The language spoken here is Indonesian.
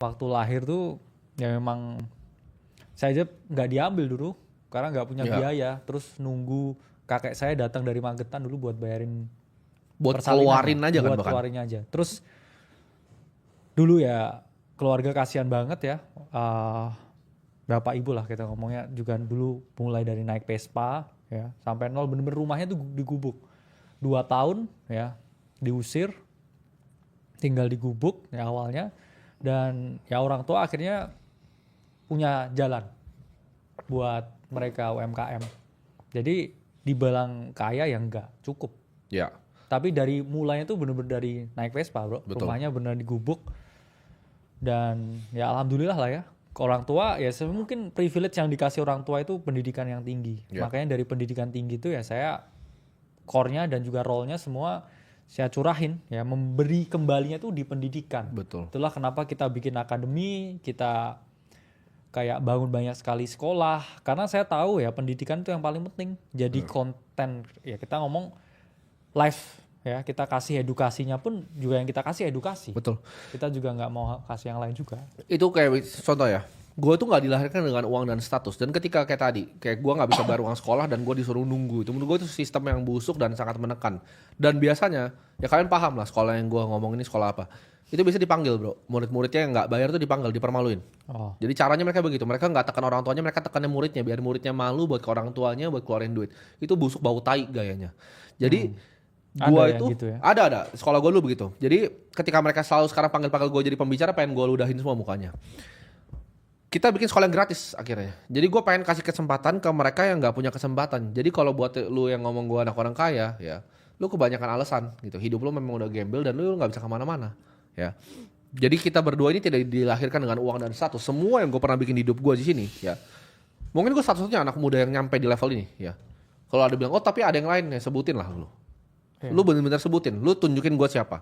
waktu lahir tuh ya memang saya aja nggak diambil dulu karena nggak punya biaya. Terus nunggu kakek saya datang dari Magetan dulu buat bayarin Buat persalinan keluarin ya, aja kan buat bahkan. keluarin aja. Terus dulu ya keluarga kasihan banget ya. Bapak ibu lah kita ngomongnya juga dulu mulai dari naik Vespa ya sampai nol bener-bener rumahnya tuh digubuk 2 tahun ya diusir tinggal di gubuk ya awalnya dan ya orang tua akhirnya punya jalan buat mereka UMKM. Jadi dibilang kaya ya enggak cukup. Ya. Tapi dari mulainya tuh bener-bener dari naik Vespa bro. Betul. Rumahnya bener di gubuk dan ya alhamdulillah lah ya. Orang tua ya mungkin privilege yang dikasih orang tua itu pendidikan yang tinggi. Ya. Makanya dari pendidikan tinggi itu ya saya core-nya dan juga role-nya semua saya curahin ya memberi kembalinya tuh di pendidikan. Betul. Itulah kenapa kita bikin akademi, kita kayak bangun banyak sekali sekolah karena saya tahu ya pendidikan itu yang paling penting. Jadi konten ya kita ngomong live ya kita kasih edukasinya pun juga yang kita kasih edukasi. Betul. Kita juga nggak mau kasih yang lain juga. Itu kayak contoh ya. Gue tuh nggak dilahirkan dengan uang dan status. Dan ketika kayak tadi, kayak gue nggak bisa bayar uang sekolah dan gue disuruh nunggu. Itu menurut gue itu sistem yang busuk dan sangat menekan. Dan biasanya, ya kalian paham lah sekolah yang gue ngomong ini sekolah apa. Itu bisa dipanggil bro. Murid-muridnya yang nggak bayar tuh dipanggil, dipermaluin. Oh. Jadi caranya mereka begitu. Mereka nggak tekan orang tuanya, mereka tekannya muridnya. Biar muridnya malu buat ke orang tuanya, buat keluarin duit. Itu busuk bau tai gayanya. Jadi gua Ada itu yang gitu ya? ada sekolah gue dulu begitu. Jadi ketika mereka selalu sekarang panggil gue jadi pembicara, pengen gue ludahin semua mukanya. Kita bikin sekolah yang gratis akhirnya. Jadi gue pengen kasih kesempatan ke mereka yang nggak punya kesempatan. Jadi kalau buat lu yang ngomong gue anak orang kaya, ya lu kebanyakan alasan gitu. Hidup lu memang udah gembel dan lu nggak bisa kemana-mana. Ya. Jadi kita berdua ini tidak dilahirkan dengan uang dan status. Semua yang gue pernah bikin di hidup gue di sini, ya. Mungkin gue satu-satunya anak muda yang nyampe di level ini, ya. Kalau ada bilang, oh tapi ada yang lain ya sebutin lah lu. Iya. Lu bener-bener sebutin, lu tunjukin gue siapa.